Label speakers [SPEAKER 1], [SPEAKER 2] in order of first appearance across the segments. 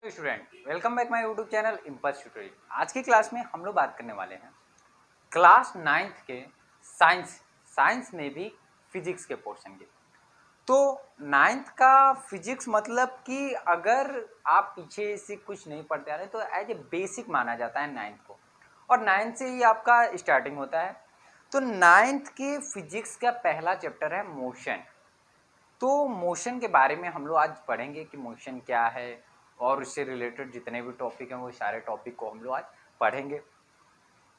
[SPEAKER 1] Student welcome back my YouTube channel impulse tutorial. आज की class में हम लोग बात करने वाले हैं क्लास 9th के साइंस में भी फिजिक्स के पोर्शन की। तो 9th का फिजिक्स मतलब कि अगर आप पीछे से कुछ नहीं पढ़ते आ रहे तो एज ए बेसिक माना जाता है 9th को, और 9th से ही आपका स्टार्टिंग होता है। तो 9th के फिजिक्स का पहला चैप्टर है मोशन। तो मोशन के बारे में हम लोग आज पढ़ेंगे कि मोशन क्या है, और उससे रिलेटेड जितने भी टॉपिक हैं वो सारे टॉपिक को हम लोग आज पढ़ेंगे।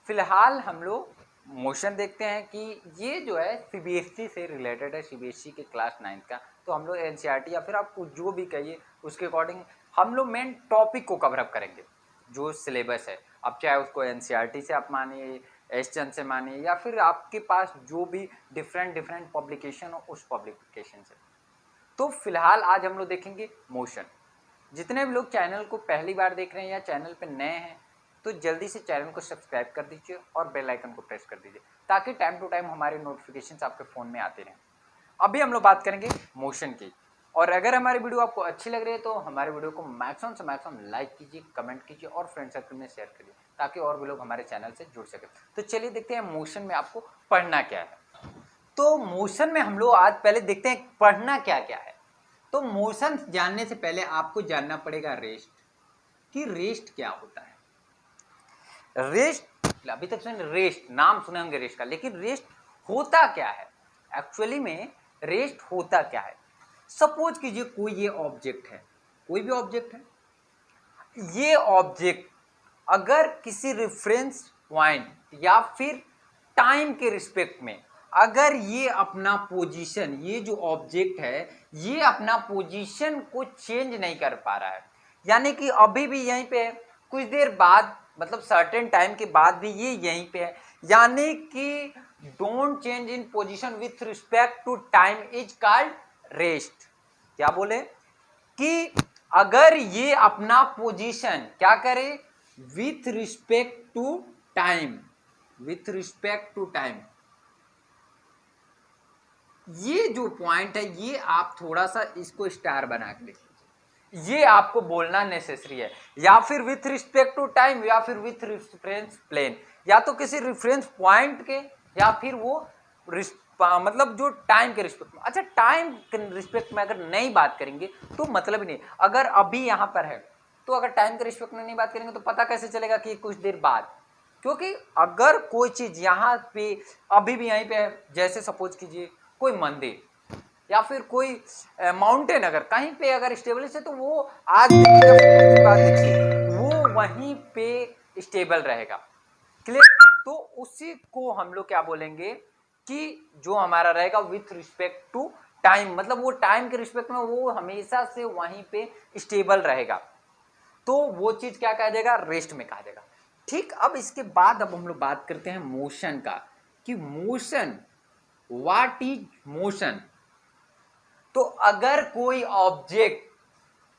[SPEAKER 1] फिलहाल हम लोग मोशन देखते हैं कि ये जो है सीबीएसई से रिलेटेड है, सीबीएसई के क्लास 9 का। तो हम लोग एनसीईआरटी या फिर आपको जो भी कहिए उसके अकॉर्डिंग हम लोग मेन टॉपिक को कवरअप करेंगे। जो सिलेबस है, अब चाहे उसको एनसीईआरटी से आप मानिए, एसचंद से मानिए, या फिर आपके पास जो भी डिफरेंट पब्लिकेशन हो उस पब्लिकेशन से। तो फिलहाल आज हम लोग देखेंगे मोशन। जितने भी लोग चैनल को पहली बार देख रहे हैं या चैनल पे नए हैं तो जल्दी से चैनल को सब्सक्राइब कर दीजिए और बेल आइकन को प्रेस कर दीजिए ताकि टाइम टू टाइम हमारे नोटिफिकेशंस आपके फ़ोन में आते रहें। अभी हम लोग बात करेंगे मोशन की, और अगर हमारी वीडियो आपको अच्छी लग रही है तो हमारे वीडियो को मैक्सिमम से मैक्सिमम लाइक कीजिए, कमेंट कीजिए और फ्रेंड सर्कल में शेयर करिए ताकि और भी लोग हमारे चैनल से जुड़ सके। तो चलिए देखते हैं मोशन में आपको पढ़ना क्या है। तो मोशन में हम लोग आज पहले देखते हैं पढ़ना क्या क्या है। तो मोशन जानने से पहले आपको जानना पड़ेगा रेस्ट, कि रेस्ट क्या होता है। रेस्ट अभी तक सुन, रेस्ट नाम सुने होंगे रेस्ट का, लेकिन रेस्ट होता क्या है एक्चुअली में। रेस्ट होता क्या है, सपोज कीजिए कोई ये ऑब्जेक्ट है, कोई भी ऑब्जेक्ट है। ये ऑब्जेक्ट अगर किसी रेफरेंस पॉइंट या फिर टाइम के रिस्पेक्ट में अगर ये अपना पोजीशन, ये जो ऑब्जेक्ट है ये अपना पोजीशन को चेंज नहीं कर पा रहा है, यानी कि अभी भी यहीं पे है, कुछ देर बाद मतलब सर्टेन टाइम के बाद भी ये यहीं पे है, यानी कि don't change in position with respect to time is called rest. क्या बोले कि अगर ये अपना पोजीशन क्या करे with respect to time, with respect to time. ये जो पॉइंट है ये आप थोड़ा सा इसको स्टार बना के लिखिए, ये आपको बोलना नेसेसरी है, या फिर विथ रिस्पेक्ट टू टाइम या फिर विथ रेफरेंस प्लेन, या तो किसी रेफरेंस पॉइंट के या फिर वो मतलब जो टाइम के रिस्पेक्ट में। अच्छा, टाइम के रिस्पेक्ट में अगर नहीं बात करेंगे तो मतलब ही नहीं। अगर अभी यहाँ पर है तो अगर टाइम के रिस्पेक्ट में नहीं बात करेंगे तो पता कैसे चलेगा कि कुछ देर बाद, क्योंकि अगर कोई चीज यहाँ पे अभी भी यहीं पे है, जैसे सपोज कीजिए कोई मंदिर या फिर कोई माउंटेन अगर कहीं पे अगर स्टेबलिश है तो वो आज देखिए या फिर कुछ दिन बाद देखिए वो वहीं पे स्टेबल रहेगा। क्लियर। तो उसी को हम लोग क्या बोलेंगे कि जो हमारा रहेगा विथ रिस्पेक्ट टू टाइम, मतलब वो टाइम के रिस्पेक्ट में वो हमेशा से वहीं पे स्टेबल रहेगा, तो वो चीज क्या कहा जाएगा, रेस्ट में कहा जाएगा। ठीक, अब इसके बाद अब हम लोग बात करते हैं मोशन का, कि मोशन, व्हाट इज मोशन। तो अगर कोई ऑब्जेक्ट,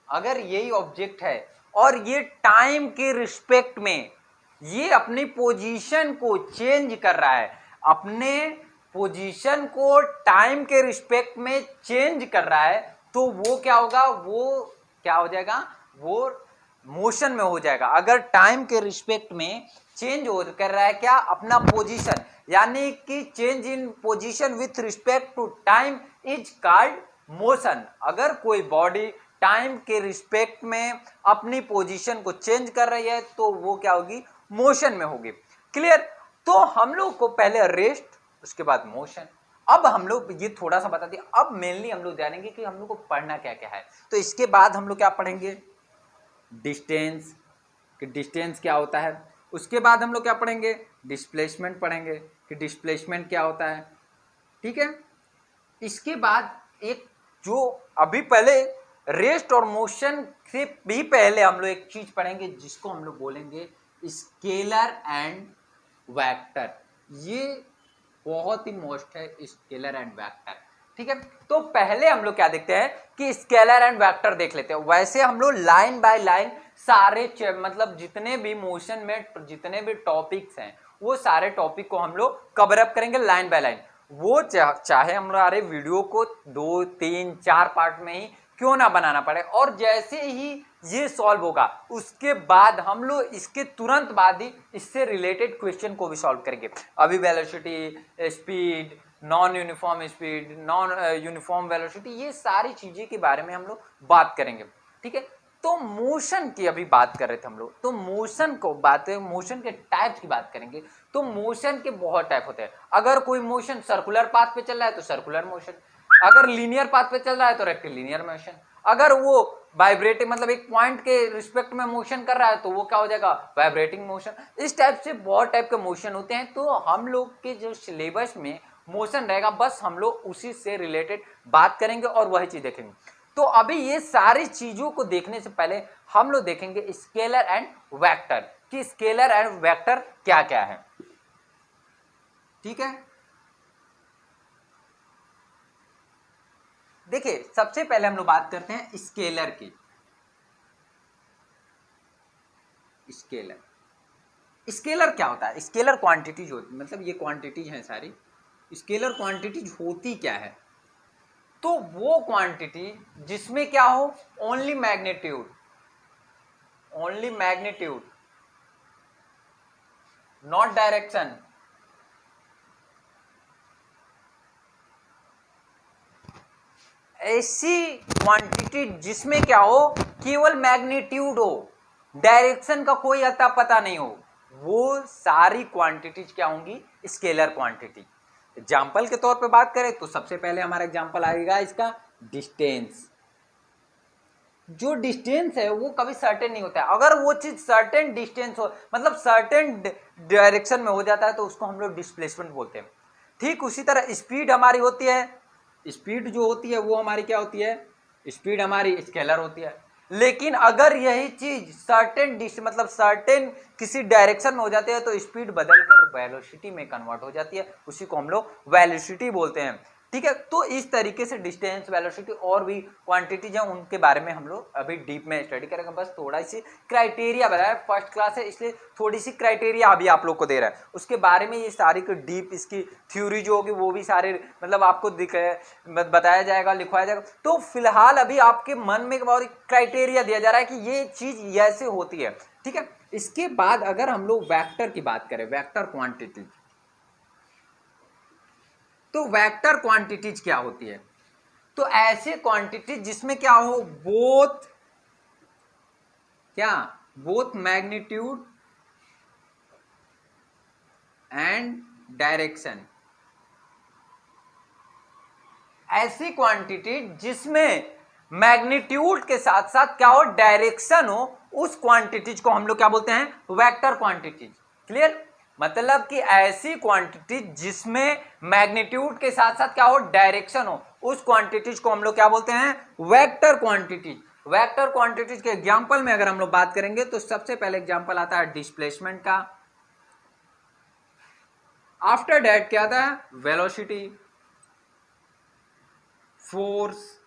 [SPEAKER 1] अगर यही ऑब्जेक्ट है और ये टाइम के रिस्पेक्ट में ये अपनी पोजीशन को चेंज कर रहा है, अपने पोजीशन को टाइम के रिस्पेक्ट में चेंज कर रहा है, तो वो क्या होगा, वो क्या हो जाएगा, वो मोशन में हो जाएगा। अगर टाइम के रिस्पेक्ट में चेंज हो कर रहा है क्या, अपना पोजीशन, यानी कि change in position with respect to time is called motion. अगर कोई बॉडी टाइम के रिस्पेक्ट में अपनी पोजीशन को चेंज कर रही है तो वो क्या होगी, मोशन में होगी। क्लियर। तो हम लोग को पहले रेस्ट, उसके बाद मोशन। अब हम लोग ये थोड़ा सा बता दिया, अब मेनली हम लोग जानेंगे कि हम लोग को पढ़ना क्या क्या है। तो इसके बाद हम लोग क्या पढ़ेंगे, डिस्टेंस, कि डिस्टेंस क्या होता है। उसके बाद हम लोग क्या पढ़ेंगे, डिस्प्लेसमेंट पढ़ेंगे कि डिस्प्लेसमेंट क्या होता है। ठीक है। इसके बाद एक जो अभी पहले रेस्ट और मोशन से भी पहले हम लोग एक चीज पढ़ेंगे जिसको हम लोग बोलेंगे स्केलर एंड वेक्टर। ये बहुत ही मोस्ट है, स्केलर एंड वेक्टर। ठीक है। तो पहले हम लोग क्या देखते हैं कि स्केलर एंड वेक्टर देख लेते हैं। वैसे हम लोग लाइन बाय लाइन सारे मतलब जितने भी मोशन में जितने भी टॉपिक्स हैं वो सारे टॉपिक को हम लोग कवर अप करेंगे लाइन बाय लाइन। वो चाहे हमारे वीडियो को 2, 3, 4 पार्ट में ही क्यों ना बनाना पड़े। और जैसे ही ये सॉल्व होगा उसके बाद हम लोग इसके तुरंत बाद ही इससे रिलेटेड क्वेश्चन को भी सॉल्व करेंगे। अभी velocity, speed, non uniform speed, non uniform velocity, ये सारी चीजें के बारे में हम लोग बात करेंगे। ठीक है, तो मोशन की अभी बात कर रहे थे हम लोग, तो मोशन को बात, मोशन के टाइप्स की बात करेंगे। तो मोशन के बहुत टाइप होते हैं। अगर कोई मोशन सर्कुलर पाथ पे चल रहा है तो सर्कुलर मोशन, अगर लीनियर पाथ पे चल रहा है तो रेक्टिलिनियर मोशन, अगर वो वाइब्रेटिंग मतलब एक पॉइंट के रिस्पेक्ट में मोशन कर रहा है तो वो क्या हो जाएगा, वाइब्रेटिंग मोशन। इस टाइप से बहुत टाइप के मोशन होते हैं। तो हम लोग के जो सिलेबस में मोशन रहेगा बस हम लोग उसी से रिलेटेड बात करेंगे और वही चीज देखेंगे। तो अभी ये सारी चीजों को देखने से पहले हम लोग देखेंगे स्केलर एंड वेक्टर, कि स्केलर एंड वेक्टर क्या क्या है। ठीक है, देखिए सबसे पहले हम लोग बात करते हैं स्केलर की। स्केलर क्या होता है? स्केलर क्वांटिटीज होती, मतलब ये क्वांटिटीज हैं सारी। स्केलर क्वांटिटीज होती क्या है? तो वो क्वांटिटी जिसमें क्या हो, ओनली मैग्नीट्यूड, नॉट डायरेक्शन। ऐसी क्वांटिटी जिसमें क्या हो, केवल मैग्नीट्यूड हो, डायरेक्शन का कोई अता पता नहीं हो, वो सारी क्वांटिटीज क्या होंगी, स्केलर क्वांटिटी। एग्जाम्पल के तौर पे बात करें तो सबसे पहले हमारा एग्जाम्पल आएगा इसका डिस्टेंस। जो डिस्टेंस है वो कभी सर्टेन नहीं होता है। अगर वो चीज सर्टेन डिस्टेंस हो, मतलब सर्टेन डायरेक्शन में हो जाता है तो उसको हम लोग डिस्प्लेसमेंट बोलते हैं। ठीक उसी तरह स्पीड हमारी होती है, स्पीड जो होती है वो हमारी क्या होती है, स्पीड हमारी स्केलर होती है। लेकिन अगर यही चीज सर्टेन मतलब सर्टेन किसी डायरेक्शन में हो जाती है तो स्पीड बदलकर वेलोसिटी में कन्वर्ट हो जाती है, उसी को हम लोग वेलोसिटी बोलते हैं। ठीक है, तो इस तरीके से डिस्टेंस, वेलोसिटी और भी क्वांटिटीज हैं, उनके बारे में हम लोग अभी डीप में स्टडी करेंगे। बस थोड़ा सी क्राइटेरिया बताया, फर्स्ट क्लास है इसलिए थोड़ी सी क्राइटेरिया अभी आप लोग को दे रहा है, उसके बारे में ये सारी को डीप इसकी थ्योरी जो होगी वो भी सारे मतलब आपको बताया जाएगा, लिखवाया जाएगा। तो फिलहाल अभी आपके मन में बहुत क्राइटेरिया दिया जा रहा है कि ये चीज ऐसे होती है। ठीक है, इसके बाद अगर हम लोग वेक्टर की बात करें, वेक्टर क्वांटिटी, तो वेक्टर क्वांटिटीज क्या होती है? तो ऐसे क्वांटिटी जिसमें क्या हो, बोथ मैग्नीट्यूड एंड डायरेक्शन। ऐसी क्वांटिटी जिसमें मैग्नीट्यूड के साथ साथ क्या हो, डायरेक्शन हो, उस क्वांटिटीज को हम लोग क्या बोलते हैं, वेक्टर क्वांटिटीज। क्लियर? मतलब कि ऐसी क्वांटिटी जिसमें मैग्नीट्यूड के साथ साथ क्या हो, डायरेक्शन हो, उस क्वांटिटीज को हम लोग क्या बोलते हैं, वेक्टर क्वांटिटीज। वेक्टर क्वांटिटीज के एग्जांपल में अगर हम लोग बात करेंगे तो सबसे पहले एग्जांपल आता है डिस्प्लेसमेंट का, आफ्टर दैट क्या आता है, वेलोसिटी, फोर्स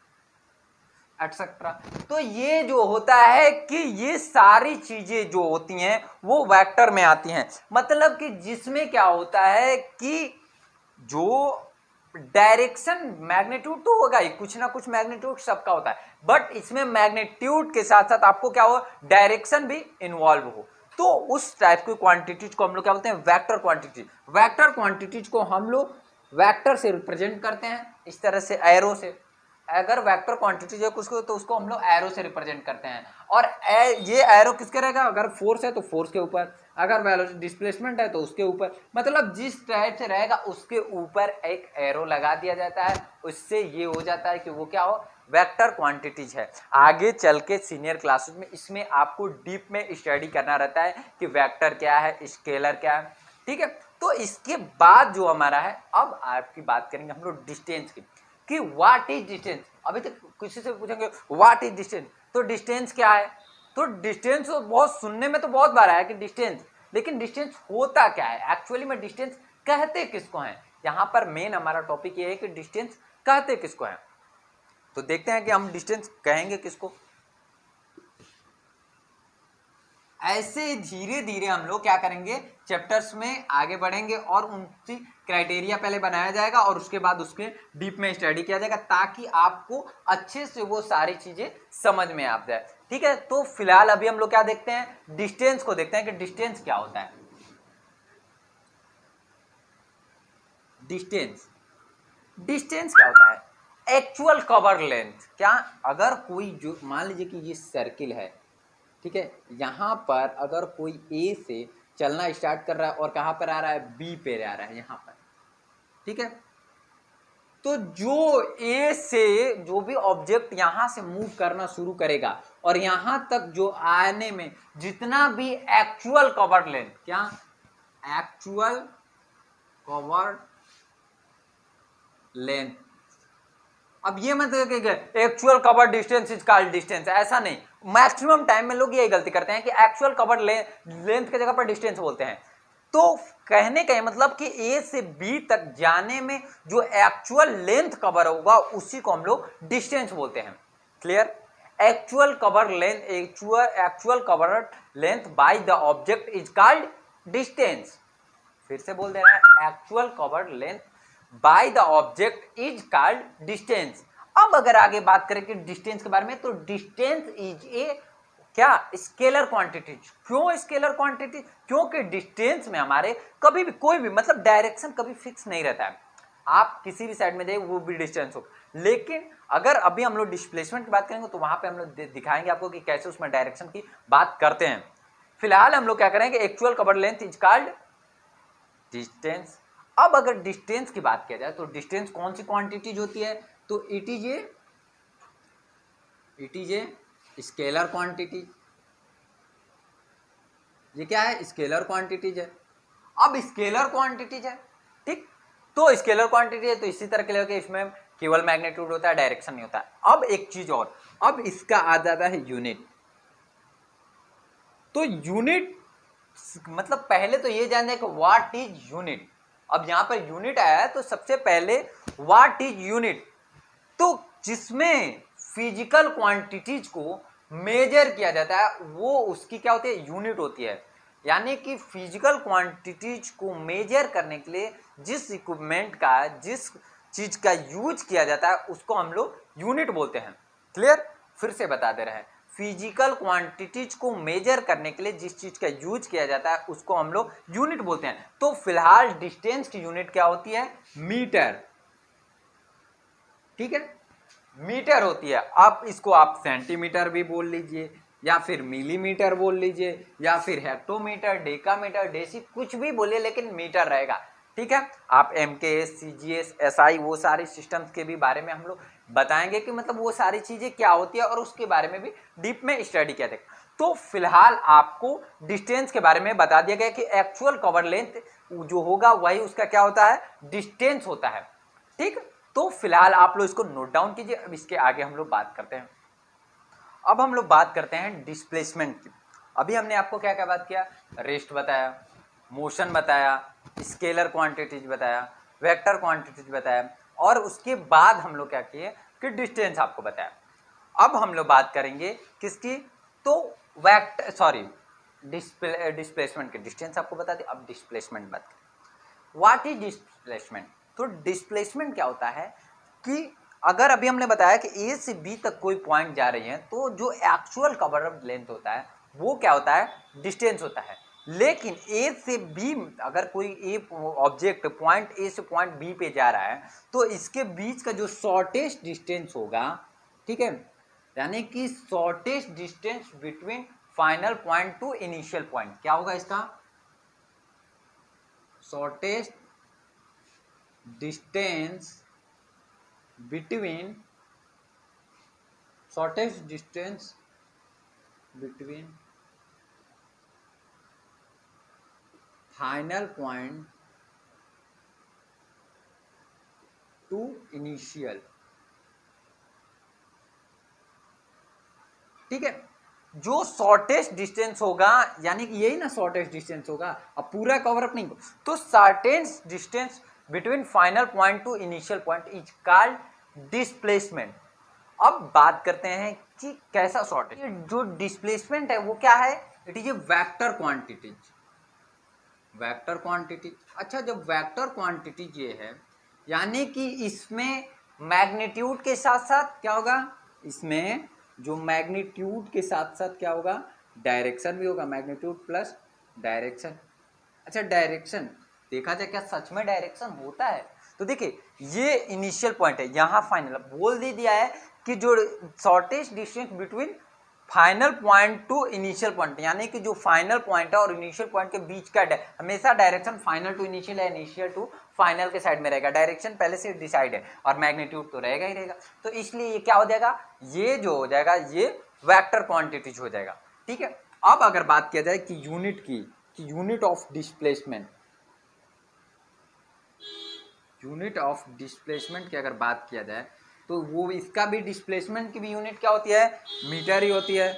[SPEAKER 1] एटसेट्रा। तो ये जो होता है कि ये सारी चीजें जो होती हैं वो वेक्टर में आती हैं। मतलब कि जिसमें क्या होता है कि जो डायरेक्शन, मैग्नीट्यूड तो होगा ही, कुछ ना कुछ मैग्नीट्यूड सबका होता है, बट इसमें मैग्नीट्यूड के साथ साथ आपको क्या हो, डायरेक्शन भी इन्वॉल्व हो, तो उस टाइप की क्वांटिटीज को हम लोग क्या बोलते हैं, वेक्टर क्वांटिटी। वेक्टर क्वांटिटीज को हम लोग वेक्टर से रिप्रेजेंट करते हैं, इस तरह से एरो से। अगर वेक्टर क्वांटिटी है कुछ को तो उसको हम लोग एरो से रिप्रेजेंट करते हैं। और ये एरो किसके रहेगा, अगर फोर्स है तो फोर्स के ऊपर, अगर वेलोसिटी डिस्प्लेसमेंट है तो उसके ऊपर, मतलब जिस टाइप से रहेगा उसके ऊपर एक एरो लगा दिया जाता है। उससे ये हो जाता है कि वो क्या हो, वेक्टर क्वांटिटीज है। आगे चल के सीनियर क्लासेस में इसमें आपको डीप में स्टडी करना रहता है कि वेक्टर क्या है, स्केलर क्या है। ठीक है, तो इसके बाद जो हमारा है, अब आपकी बात करेंगे हम लोग डिस्टेंस की, कि व्हाट इज डिस्टेंस। अभी तक किसी से पूछेंगे व्हाट इज डिस्टेंस, तो डिस्टेंस क्या है, तो डिस्टेंस बहुत सुनने में तो बहुत बार आया कि डिस्टेंस, लेकिन डिस्टेंस होता क्या है एक्चुअली में, डिस्टेंस कहते किसको हैं। यहां पर मेन हमारा टॉपिक ये है कि डिस्टेंस कहते किसको है। तो देखते हैं कि हम डिस्टेंस कहेंगे किसको। ऐसे धीरे धीरे हम लोग क्या करेंगे, चैप्टर्स में आगे बढ़ेंगे और उनकी क्राइटेरिया पहले बनाया जाएगा और उसके बाद उसके डीप में स्टडी किया जाएगा ताकि आपको अच्छे से वो सारी चीजें समझ में आ जाए। ठीक है, तो फिलहाल अभी हम लोग क्या देखते हैं, डिस्टेंस को देखते हैं कि डिस्टेंस क्या होता है। डिस्टेंस क्या होता है, एक्चुअल कवर लेंथ। क्या, अगर कोई जो मान लीजिए कि ये सर्किल है, ठीक है, यहां पर अगर कोई ए से चलना स्टार्ट कर रहा है और कहां पर आ रहा है, बी पे आ रहा है यहां पर, ठीक है, तो जो ए से जो भी ऑब्जेक्ट यहां से मूव करना शुरू करेगा और यहां तक जो आने में जितना भी एक्चुअल कवर लेंथ, क्या, एक्चुअल कवर लेंथ। अब ये मतलब कि actual cover distance is called distance, ऐसा नहीं। मैक्सिमम टाइम में लोग यही गलती करते हैं कि एक्चुअल कवर लेंथ की जगह पर डिस्टेंस बोलते हैं। तो कहने का मतलब कि ए से बी तक जाने में जो एक्चुअल लेंथ कवर होगा उसी को हम लोग डिस्टेंस बोलते हैं। Clear, actual cover length, actual cover length by the object is called distance. फिर से बोल दे रहा है, actual cover length by the object is called distance. अब अगर आगे बात करें कि डिस्टेंस के बारे में, तो डिस्टेंस इज ए क्या, स्केलर क्वांटिटी। क्यों स्केलर क्वांटिटी, क्योंकि डिस्टेंस में हमारे कभी भी कोई भी मतलब डायरेक्शन कभी फिक्स नहीं रहता है। आप किसी भी साइड में जाइए वो भी डिस्टेंस हो, लेकिन अगर अभी हम लोग डिस्प्लेसमेंट की बात करेंगे तो वहां पे हम लोग दिखाएंगे आपको कि कैसे उसमें डायरेक्शन की बात करते हैं। फिलहाल हम लोग क्या करेंगे, actual cover length is called distance. अब अगर डिस्टेंस की बात किया जाए तो डिस्टेंस कौन सी क्वांटिटीज होती है, तो it is a scalar quantity. ये क्या है, स्केलर क्वांटिटीज है। अब स्केलर क्वांटिटीज है, ठीक, तो स्केलर क्वांटिटी है तो इसी तरह के लिए इसमें केवल मैग्नीट्यूड होता है, डायरेक्शन नहीं होता है। अब एक चीज और, अब इसका आ जाता है यूनिट। तो यूनिट मतलब पहले तो ये जान जाए कि व्हाट इज यूनिट। अब यहां पर यूनिट आया है तो सबसे पहले व्हाट इज यूनिट, तो जिसमें फिजिकल क्वांटिटीज को मेजर किया जाता है वो उसकी क्या होती है, यूनिट होती है। यानी कि फिजिकल क्वांटिटीज को मेजर करने के लिए जिस इक्विपमेंट का, जिस चीज का यूज किया जाता है उसको हम लोग यूनिट बोलते हैं। क्लियर, फिर से बता दे रहे हैं, फिजिकल क्वांटिटीज को मेजर करने के लिए जिस चीज का यूज किया जाता है उसको हम लोग यूनिट बोलते हैं। तो फिलहाल डिस्टेंस की यूनिट क्या होती है, मीटर। ठीक है, मीटर होती है। अब इसको आप सेंटीमीटर भी बोल लीजिए या फिर मिलीमीटर बोल लीजिए या फिर हेक्टोमीटर, डेकामीटर, डेसी, कुछ भी बोलिए लेकिन मीटर रहेगा। ठीक है, आप MKS, CGS, SI वो सारे सिस्टम्स के भी बारे में हम लोग बताएंगे कि मतलब वो सारी चीजें क्या होती है और उसके बारे में भी डीप में स्टडी किया जाएगा। तो फिलहाल आपको डिस्टेंस के बारे में बता दिया गया कि एक्चुअल कवर लेंथ जो होगा वही उसका क्या होता है, डिस्टेंस होता है। ठीक, तो फिलहाल आप लोग इसको नोट डाउन कीजिए। अब इसके आगे हम लोग बात करते हैं। अब हम लोग बात करते हैं डिस्प्लेसमेंट की। अभी हमने आपको क्या क्या बात किया, रेस्ट बताया, मोशन बताया, स्केलर क्वांटिटीज बताया, वेक्टर क्वांटिटीज बताया और उसके बाद हम लोग क्या किए कि डिस्टेंस आपको बताया। अब हम लोग बात करेंगे किसकी, तो डिस्प्लेसमेंट की। डिस्टेंस आपको बता दें, अब डिस्प्लेसमेंट बात करें। व्हाट इज डिस्प्लेसमेंट, तो डिस्प्लेसमेंट क्या होता है कि अगर अभी हमने बताया कि ए से बी तक कोई पॉइंट जा रही है तो जो एक्चुअल कवर अप लेंथ होता है वो क्या होता है, डिस्टेंस होता है। लेकिन ए से बी अगर कोई ए ऑब्जेक्ट पॉइंट ए से पॉइंट बी पे जा रहा है तो इसके बीच का जो शॉर्टेस्ट डिस्टेंस होगा, ठीक है, यानी कि shortest distance between final point two initial point, क्या होगा इसका, shortest distance between final point to initial। ठीक है, जो शॉर्टेस्ट डिस्टेंस होगा यानी कि यही ना शॉर्टेस्ट डिस्टेंस होगा, अब पूरा कवर अप नहीं, तो shortest distance between final point two initial point is called displacement. अब बात करते हैं कि कैसा शॉर्टेज, जो डिस्प्लेसमेंट है वो क्या है, it is a vector quantities, vector quantities. अच्छा, जब वेक्टर क्वांटिटीज ये है यानी कि इसमें मैग्नीट्यूड के साथ साथ क्या होगा, इसमें जो मैग्नीट्यूड के साथ साथ क्या होगा, डायरेक्शन भी होगा, मैग्नीट्यूड प्लस डायरेक्शन। अच्छा, डायरेक्शन देखा जाए क्या सच में डायरेक्शन होता है? तो देखिए ये इनिशियल पॉइंट है, यहाँ फाइनल बोल दे दिया है कि जो shortest distance between final point two initial point, यानी कि जो फाइनल पॉइंट है और इनिशियल पॉइंट के बीच का हमेशा डायरेक्शन फाइनल टू इनिशियल है, इनिशियल टू फाइनल के साइड में रहेगा, डायरेक्शन पहले से डिसाइड है और मैग्नीट्यूड तो रहेगा ही रहेगा। तो इसलिए ये क्या हो जाएगा, ये जो हो जाएगा ये वेक्टर क्वांटिटीज हो जाएगा। ठीक है, अब अगर बात किया जाए कि यूनिट की, कि unit of displacement, unit of displacement की अगर बात किया जाए तो वो इसका भी डिस्प्लेसमेंट की भी यूनिट क्या होती है, मीटर ही होती है।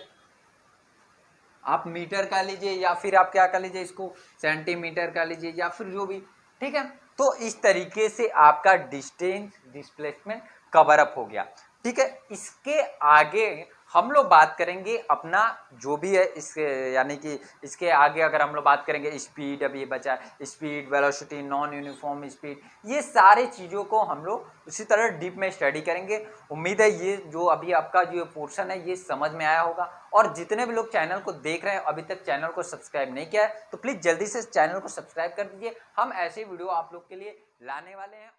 [SPEAKER 1] आप मीटर का लीजिए या फिर आप क्या कर लीजिए, इसको सेंटीमीटर का लीजिए या फिर जो भी। ठीक है, तो इस तरीके से आपका डिस्टेंस डिस्प्लेसमेंट कवर अप हो गया। ठीक है, इसके आगे हम लोग बात करेंगे अपना जो भी है इसके, यानी कि इसके आगे अगर हम लोग बात करेंगे स्पीड, अभी ये बचा speed, velocity, non uniform speed, ये सारे चीज़ों को हम लोग उसी तरह डीप में स्टडी करेंगे। उम्मीद है ये जो अभी आपका जो पोर्शन है ये समझ में आया होगा। और जितने भी लोग चैनल को देख रहे हैं अभी तक चैनल को सब्सक्राइब नहीं किया है तो प्लीज़ जल्दी से चैनल को सब्सक्राइब कर दीजिए। हम ऐसे वीडियो आप लोग के लिए लाने वाले हैं।